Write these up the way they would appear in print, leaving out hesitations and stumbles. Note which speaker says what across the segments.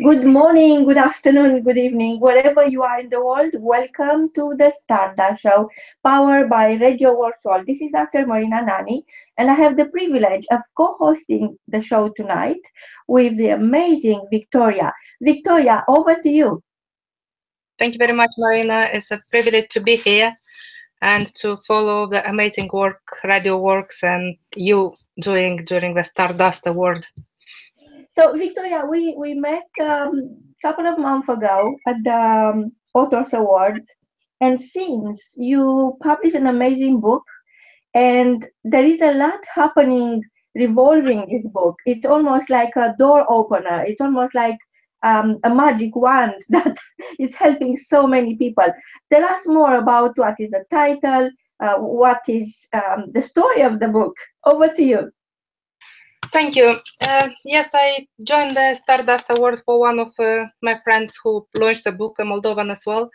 Speaker 1: Good morning, good afternoon, good evening, wherever you are in the world. Welcome to the Stardust Show, powered by W.O.R.K.S. This is Dr. Marina Nani, and I have the privilege of co-hosting the show tonight with the amazing Victoria. Victoria, over to you.
Speaker 2: Thank you very much, Marina. It's a privilege to be here and to follow the amazing work Radio Works and you doing during the Stardust Award.
Speaker 1: So, Victoria, we met a couple of months ago at the Authors Awards, and since you published an amazing book, and there is a lot happening revolving this book. It's almost like a door opener. It's almost like a magic wand that is helping so many people. Tell us more about what is the title, what is the story of the book. Over to you.
Speaker 2: Thank you. Yes, I joined the Stardust Award for one of my friends who launched a book, a Moldovan as well.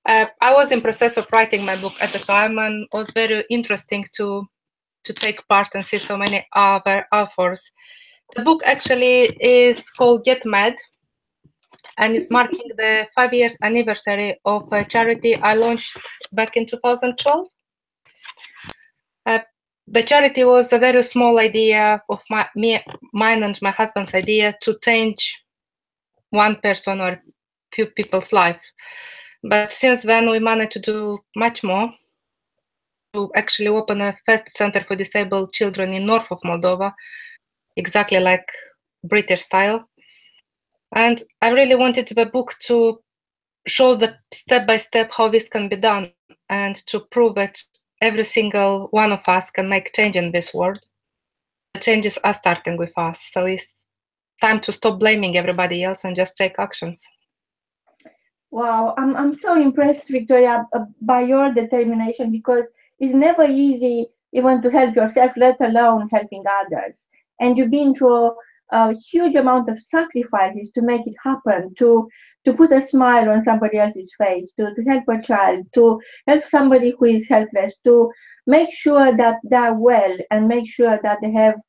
Speaker 2: I was in process of writing my book at the time, and it was very interesting to take part and see so many other authors. The book actually is called Get Mad, and it's marking the 5 years anniversary of a charity I launched back in 2012. The charity was a very small idea of mine and my husband's idea to change one person or few people's life. But since then, we managed to do much more, to actually open a first center for disabled children in north of Moldova, exactly like British style. And I really wanted the book to show the step-by-step how this can be done and to prove that every single one of us can make change in this world. The changes are starting with us. So it's time to stop blaming everybody else and just take actions.
Speaker 1: Wow, I'm so impressed, Victoria, by your determination, because it's never easy even to help yourself, let alone helping others. And you've been through a huge amount of sacrifices to make it happen, to put a smile on somebody else's face, to help a child, to help somebody who is helpless, to make sure that they're well and make sure that they have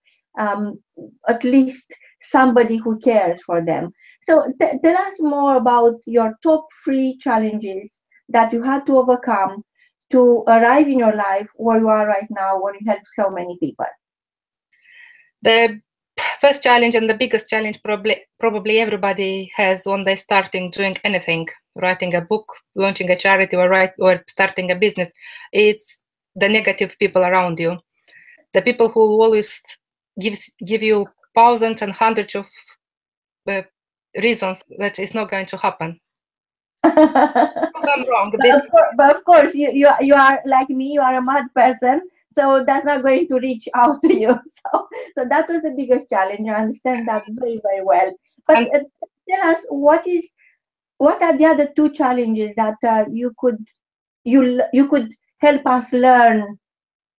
Speaker 1: at least somebody who cares for them. So tell us more about your top three challenges that you had to overcome to arrive in your life where you are right now, where you help so many people.
Speaker 2: The first challenge and the biggest challenge probably everybody has when they're starting doing anything, writing a book, launching a charity, or starting a business. It's the negative people around you, the people who always give you thousands and hundreds of reasons that it's not going to happen. I'm wrong.
Speaker 1: But of course, you are like me. You are a mad person, so that's not going to reach out to you. So that was the biggest challenge. I understand that very very well. But tell us what are the other two challenges that you could help us learn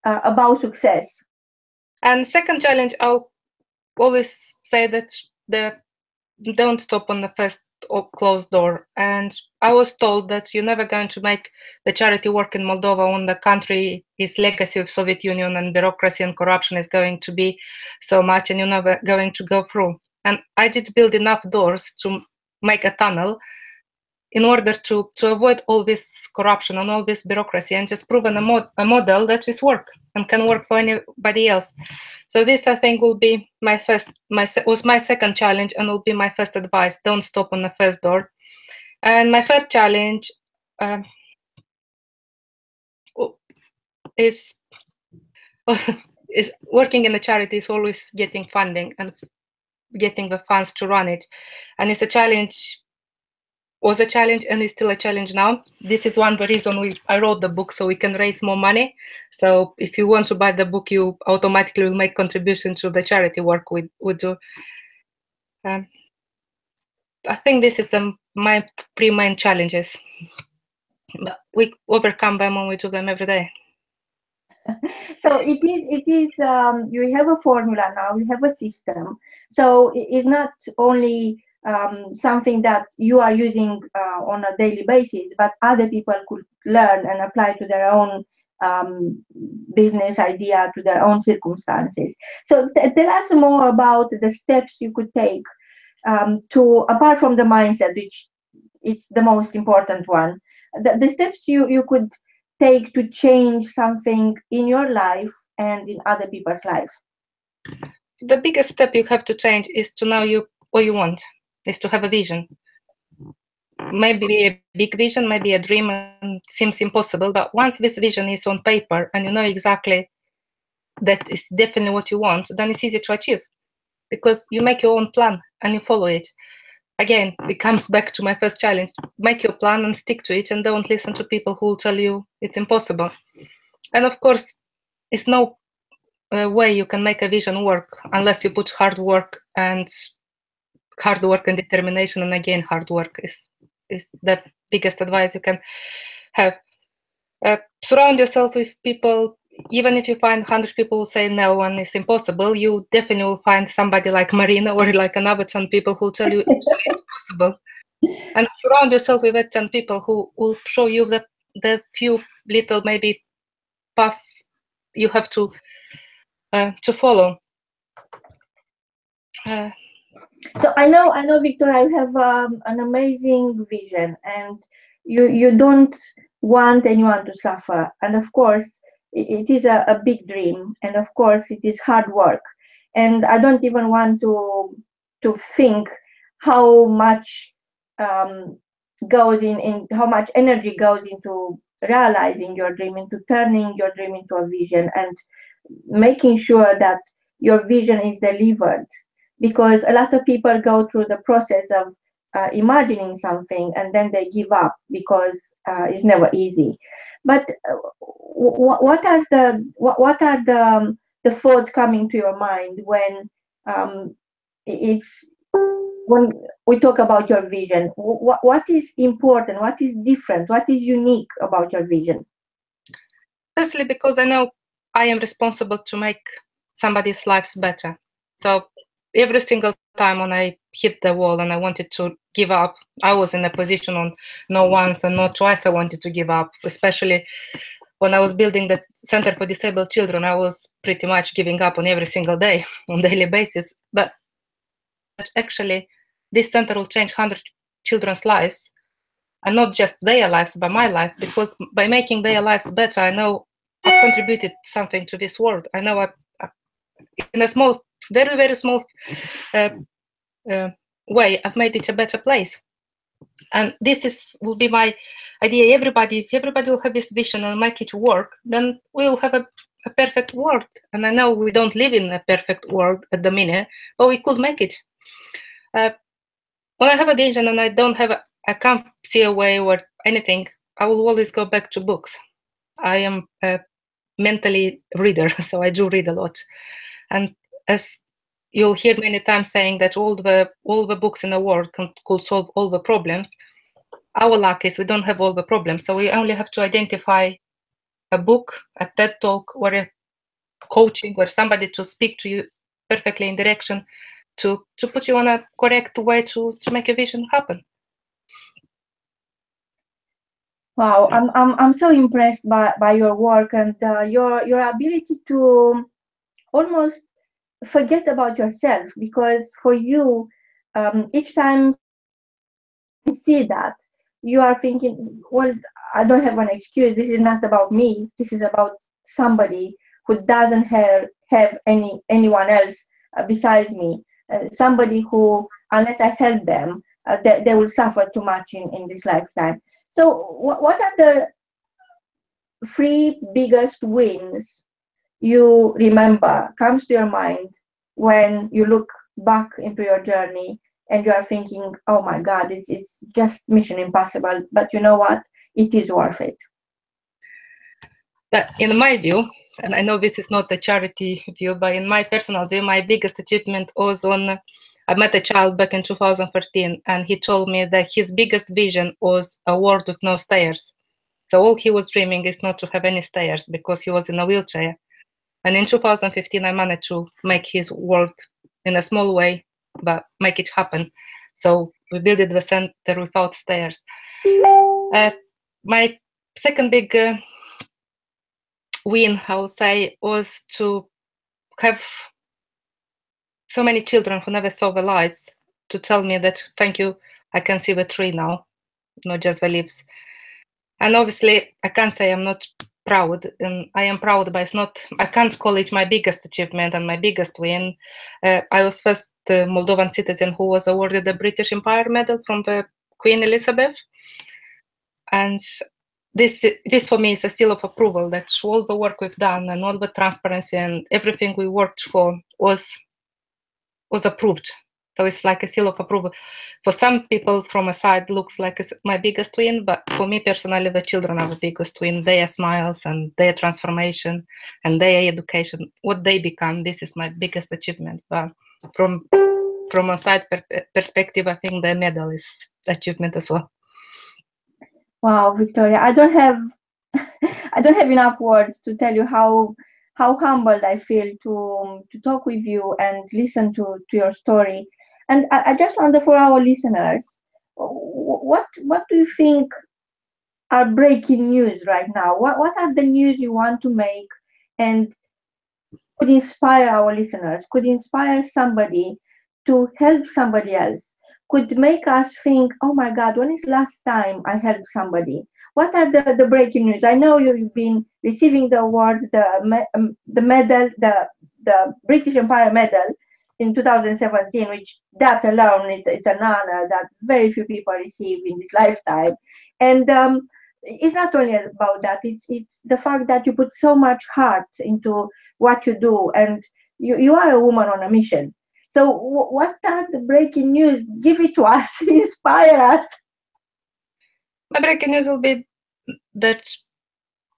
Speaker 1: about success.
Speaker 2: And second challenge, I'll always say that don't stop on the first closed door. And I was told that you're never going to make the charity work in Moldova when the country is legacy of Soviet Union and bureaucracy and corruption is going to be so much, and you're never going to go through. And I did build enough doors to make a tunnel in order to avoid all this corruption and all this bureaucracy, and just proven a model that is work and can work for anybody else. So this, I think, will be my second challenge, and will be my first advice: don't stop on the first door. And my third challenge is is working in a charity is always getting funding and getting the funds to run it, and it's a challenge. Was a challenge and is still a challenge now. This is one of the reason I wrote the book, so we can raise more money. So if you want to buy the book, you automatically will make contribution to the charity work we do. I think this is my three main challenges. But we overcome them and we do them every day.
Speaker 1: So it is you have a formula now, you have a system. So it's not only something that you are using on a daily basis, but other people could learn and apply to their own business idea, to their own circumstances. So tell us more about the steps you could take to, apart from the mindset, which it's the most important one, the steps you could take to change something in your life and in other people's life?
Speaker 2: The biggest step you have to change is to know what you want, is to have a vision. Maybe a big vision, maybe a dream, and seems impossible, but once this vision is on paper and you know exactly that is definitely what you want, then it's easy to achieve, because you make your own plan and you follow it. Again, it comes back to my first challenge: make your plan and stick to it, and don't listen to people who will tell you it's impossible. And of course, it's no way you can make a vision work unless you put hard work and determination. And again, hard work is the biggest advice you can have. Surround yourself with people. Even if you find 100 people who say no and it's impossible, you definitely will find somebody like Marina or like another 10 people who tell you actually it's possible. And surround yourself with that 10 people who will show you the few little maybe paths you have to follow.
Speaker 1: So I know, Victor, I have an amazing vision, and you don't want anyone to suffer. And of course, it is a big dream, and of course, it is hard work. And I don't even want to think how much goes in how much energy goes into realizing your dream, into turning your dream into a vision, and making sure that your vision is delivered, because a lot of people go through the process of imagining something and then they give up because it's never easy. But what are the thoughts coming to your mind when it's when we talk about your vision? What is important? What is different? What is unique about your vision?
Speaker 2: Firstly, because I know I am responsible to make somebody's lives better. So every single time when I hit the wall and I wanted to give up, I was in a position on not once and not twice I wanted to give up, especially when I was building the Center for Disabled Children. I was pretty much giving up on every single day on a daily basis. But actually, this center will change 100 children's lives, and not just their lives, but my life, because by making their lives better, I know I've contributed something to this world. I know in a small, very, very small uh, way, I've made it a better place. And will be my idea. If everybody will have this vision and make it work, then we will have a perfect world. And I know we don't live in a perfect world at the minute, but we could make it. When I have a vision and I can't see a way or anything, I will always go back to books. I am a mentally reader, so I do read a lot. And as you'll hear many times saying that all the books in the world could solve all the problems, our luck is we don't have all the problems. So we only have to identify a book, a TED Talk, or a coaching, or somebody to speak to you perfectly in direction to put you on a correct way to make a vision happen.
Speaker 1: Wow, I'm so impressed by your work and your ability to almost forget about yourself, because for you, each time you see that, you are thinking, well, I don't have an excuse. This is not about me. This is about somebody who doesn't have anyone else besides me. Somebody who, unless I help them, they will suffer too much in this lifetime. So, what are the three biggest wins you remember, comes to your mind when you look back into your journey and you are thinking, oh my God, this is just mission impossible, but you know what, it is worth it?
Speaker 2: That, in my view, and I know this is not a charity view, but in my personal view, my biggest achievement was when I met a child back in 2013, and he told me that his biggest vision was a world with no stairs. So all he was dreaming is not to have any stairs, because he was in a wheelchair. And in 2015, I managed to make his world in a small way, but make it happen. So we built the center without stairs. My second big win, I would say, was to have so many children who never saw the lights to tell me that thank you, I can see the tree now, not just the leaves. And obviously, I can't say I'm not proud, and I am proud, but it's not. I can't call it my biggest achievement and my biggest win. I was first Moldovan citizen who was awarded the British Empire Medal from the Queen Elizabeth, and this for me is a seal of approval that all the work we've done and all the transparency and everything we worked for was approved. So it's like a seal of approval. For some people from a side looks like it's my biggest win, but for me personally, the children are the biggest win. Their smiles and their transformation and their education, what they become, this is my biggest achievement. But from a side perspective, I think the medal is achievement as well.
Speaker 1: Wow, Victoria, I don't have I don't have enough words to tell you how humbled I feel to talk with you and listen to your story. And I just wonder for our listeners, what do you think are breaking news right now? What are the news you want to make and could inspire our listeners, could inspire somebody to help somebody else, could make us think, oh my God, when is the last time I helped somebody? What are the breaking news? I know you've been receiving the awards, the medal, the British Empire Medal in 2017, which that alone is an honor that very few people receive in this lifetime. And it's not only about that, it's the fact that you put so much heart into what you do, and you are a woman on a mission. So what are the breaking news? Give it to us. Inspire us.
Speaker 2: My breaking news will be that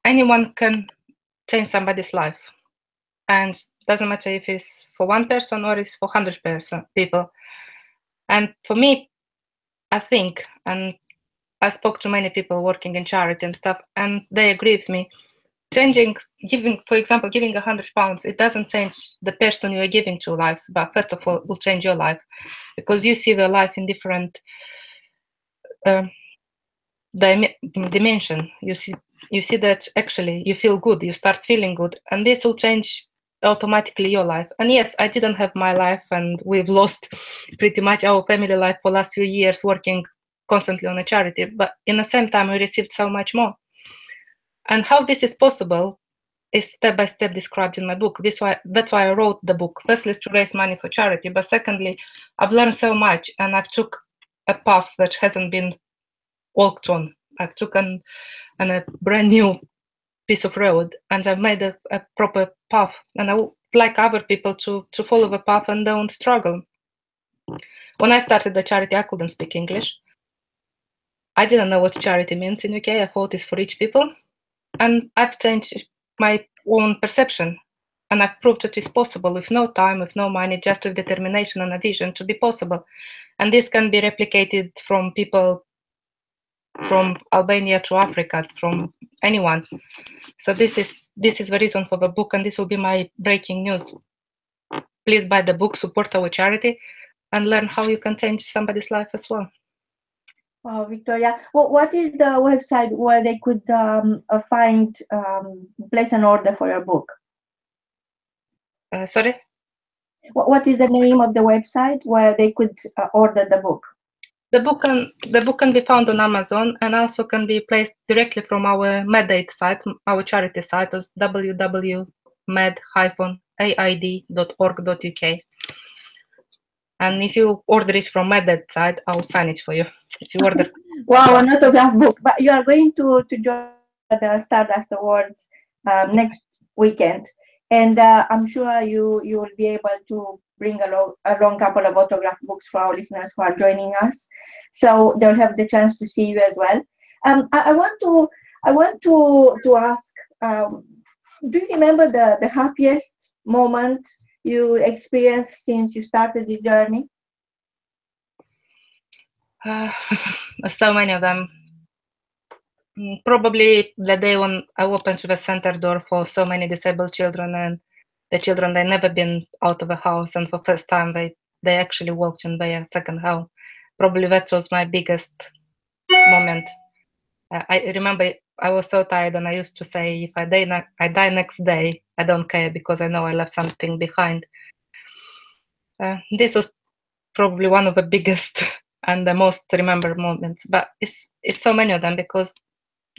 Speaker 2: anyone can change somebody's life, and doesn't matter if it's for one person or it's for 100 people. And for me, I think, and I spoke to many people working in charity and stuff, and they agree with me. Giving, for example, giving £100, it doesn't change the person you are giving to lives, but first of all, it will change your life because you see the life in different dimension. You see that actually you feel good, you start feeling good, and this will change automatically your life. And yes, I didn't have my life, and we've lost pretty much our family life for last few years working constantly on a charity, but in the same time we received so much more. And how this is possible is step by step described in my book. That's why I wrote the book. Firstly, to raise money for charity, but secondly, I've learned so much, and I've took a path that hasn't been walked on. I've taken a brand new piece of road, and I've made a proper path. And I would like other people to follow the path and don't struggle. When I started the charity, I couldn't speak English. I didn't know what charity means in UK. I thought it's for rich people, and I've changed my own perception. And I've proved that it's possible with no time, with no money, just with determination and a vision to be possible. And this can be replicated from people from Albania to Africa, from anyone. So this is the reason for the book, and this will be my breaking news. Please buy the book, support our charity, and learn how you can change somebody's life as well.
Speaker 1: Wow, Victoria. What is the website where they could find, place an order for your book?
Speaker 2: Sorry?
Speaker 1: What is the name of the website where they could order the book?
Speaker 2: The book can be found on Amazon and also can be placed directly from our MedAid site, our charity site, is www.med-aid.org.uk. And if you order it from MedAid site, I'll sign it for you. If you order.
Speaker 1: Wow, an autograph book. But you are going to join the Stardust Awards next weekend, and I'm sure you will be able to bring along a couple of autograph books for our listeners who are joining us, so they'll have the chance to see you as well. I want to ask. Do you remember the happiest moment you experienced since you started the journey?
Speaker 2: So many of them. Probably the day when I opened the center door for so many disabled children, and the children, they never been out of the house, and for first time they actually walked in their second house. Probably that was my biggest moment. I remember I was so tired, and I used to say, if I die next day, I don't care, because I know I left something behind. This was probably one of the biggest and the most remembered moments. But it's so many of them because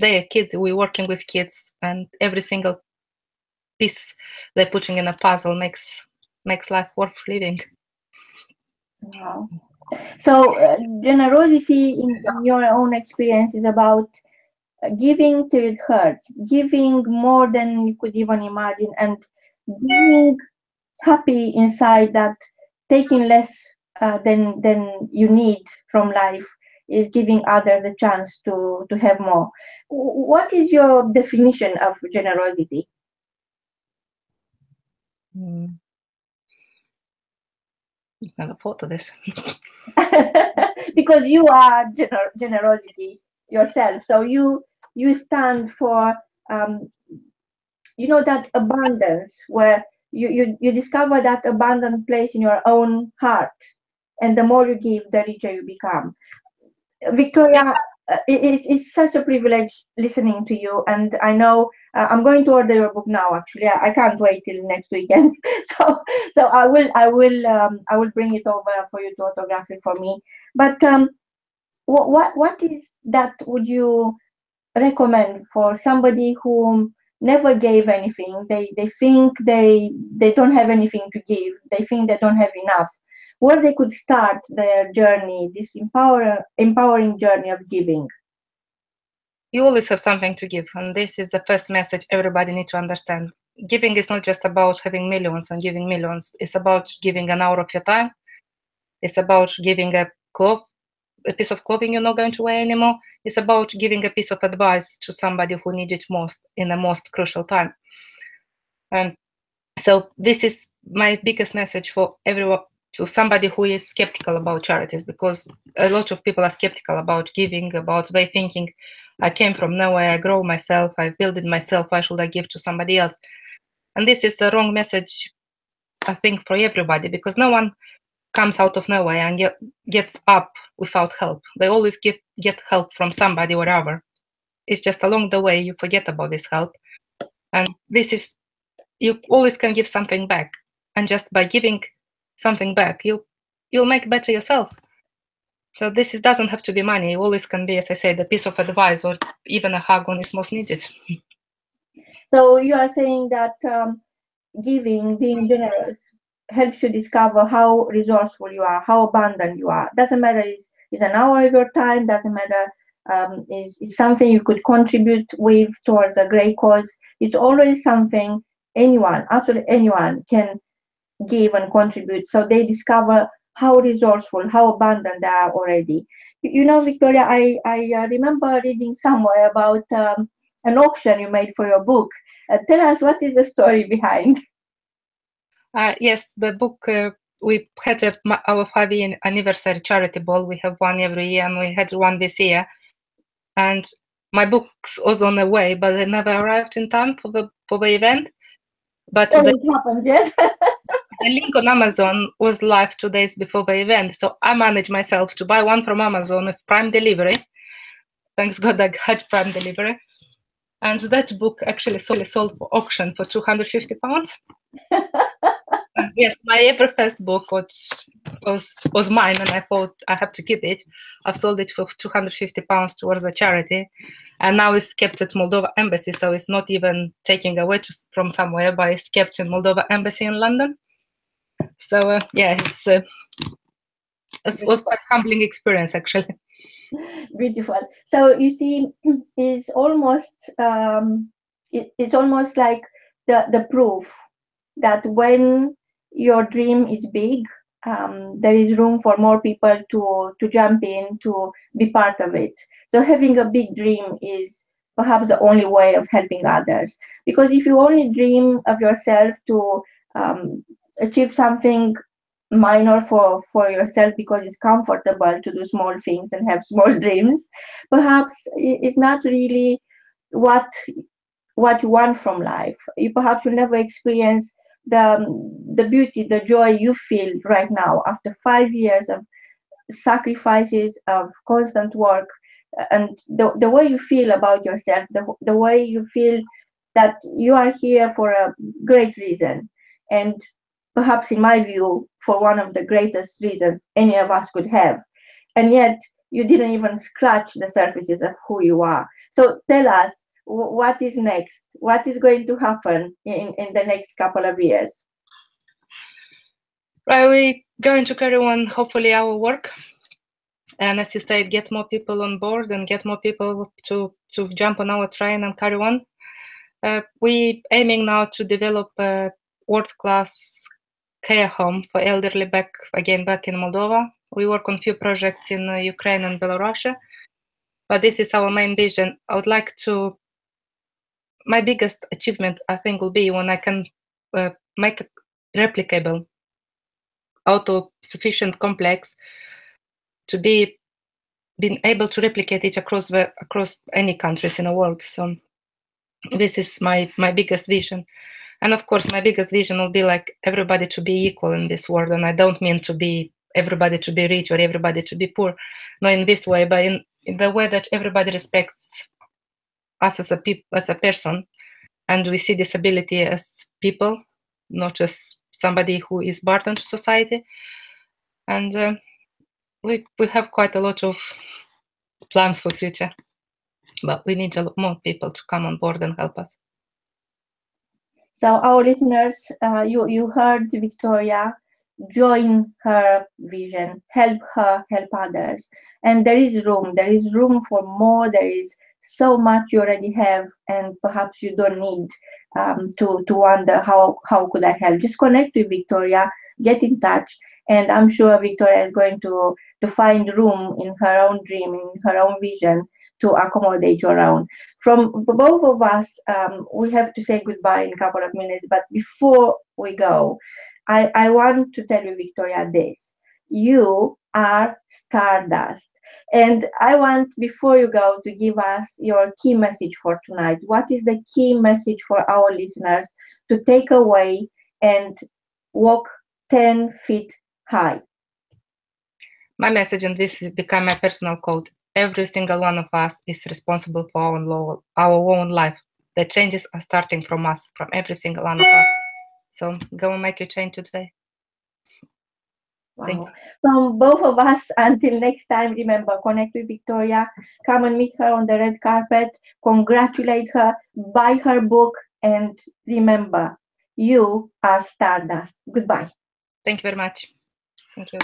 Speaker 2: they are kids. We're working with kids, and every single piece they're putting in a puzzle makes life worth living.
Speaker 1: Wow. So generosity in your own experience is about giving till it hurts, giving more than you could even imagine, and being happy inside that taking less than you need from life is giving others a chance to have more. What is your definition of generosity?
Speaker 2: Never thought of this.
Speaker 1: Because you are generosity yourself, so you stand for um, that abundance where you discover that abundant place in your own heart, and the more you give, the richer you become. Victoria, it's such a privilege listening to you, and I know I'm going to order your book now. Actually, I can't wait till next weekend. So I will bring it over for you to autograph it for me. But what is that? Would you recommend for somebody who never gave anything? They think they don't have anything to give. They think they don't have enough. Where they could start their journey, this empowering journey of giving.
Speaker 2: You always have something to give, and this is the first message everybody needs to understand. Giving is not just about having millions and giving millions. It's about giving an hour of your time. It's about giving a piece of clothing you're not going to wear anymore. It's about giving a piece of advice to somebody who needs it most in the most crucial time. And so this is my biggest message for everyone, to somebody who is skeptical about charities, because a lot of people are skeptical about giving, about they thinking, I came from nowhere, I grow myself, I build it myself, why should I give to somebody else? And this is the wrong message, I think, for everybody, because no one comes out of nowhere and gets up without help. They always get help from somebody, wherever. It's just along the way you forget about this help. And this is, you always can give something back. And just by giving something back, you'll make better yourself. So this doesn't have to be money. It always can be, as I said, a piece of advice or even a hug when it's most needed.
Speaker 1: So you are saying that giving, being generous, helps you discover how resourceful you are, how abundant you are. Doesn't matter is an hour of your time. Doesn't matter is something you could contribute with towards a great cause. It's always something anyone, absolutely anyone, can give and contribute. So they discover how resourceful, how abundant they are already. Victoria, I remember reading somewhere about an auction you made for your book. Tell us, what is the story behind?
Speaker 2: Yes, the book, we had our 5-year anniversary charity ball. We have one every year, and we had one this year. And my book was on the way, but it never arrived in time for the event. But
Speaker 1: it happens, yes.
Speaker 2: the link on Amazon was live 2 days before the event, so I managed myself to buy one from Amazon with Prime delivery. Thanks God I had Prime delivery. And that book actually sold for auction for £250. Yes, my ever first book was mine, and I thought I have to keep it. I've sold it for £250 towards a charity, and now it's kept at Moldova Embassy, so it's not even taking away from somewhere, but it's kept in Moldova Embassy in London. So yeah, it was quite a humbling experience, actually.
Speaker 1: Beautiful. So you see, it's almost it's almost like the proof that when your dream is big, there is room for more people to jump in, to be part of it. So having a big dream is perhaps the only way of helping others. Because if you only dream of yourself to achieve something minor for yourself because it's comfortable to do small things and have small dreams, perhaps it's not really what you want from life. You perhaps will never experience the beauty, the joy you feel right now after 5 years of sacrifices, of constant work, and the way you feel about yourself, the way you feel that you are here for a great reason. And perhaps in my view, for one of the greatest reasons any of us could have. And yet, you didn't even scratch the surfaces of who you are. So tell us, what is next? What is going to happen in the next couple of years?
Speaker 2: Well, we're going to carry on, hopefully, our work. And as you said, get more people on board and get more people to jump on our train and carry on. We're aiming now to develop a world-class care home for elderly back in Moldova. We work on few projects in Ukraine and Belarus, but this is our main vision. I would like to, my biggest achievement, I think, will be when I can make it replicable, auto-sufficient complex to be being able to replicate it across any countries in the world. So this is my biggest vision. And of course, my biggest vision will be like everybody to be equal in this world. And I don't mean to be everybody to be rich or everybody to be poor, not in this way, but in the way that everybody respects us as a person, and we see disability as people, not just somebody who is burden to society. And we have quite a lot of plans for future, but we need a lot more people to come on board and help us.
Speaker 1: So our listeners, you heard Victoria. Join her vision, help her help others, and there is room for more. There is so much you already have, and perhaps you don't need to wonder how could I help. Just connect with Victoria, get in touch, and I'm sure Victoria is going to find room in her own dream, in her own vision, to accommodate you around. From both of us, we have to say goodbye in a couple of minutes, but before we go, I want to tell you, Victoria, this. You are stardust. And I want, before you go, to give us your key message for tonight. What is the key message for our listeners to take away and walk 10 feet high?
Speaker 2: My message, and this become my personal quote: every single one of us is responsible for our own life. The changes are starting from us, from every single one of us. So go and make your change today.
Speaker 1: Wow. From both of us, until next time, remember, connect with Victoria, come and meet her on the red carpet, congratulate her, buy her book, and remember, you are stardust. Goodbye.
Speaker 2: Thank you very much. Thank you.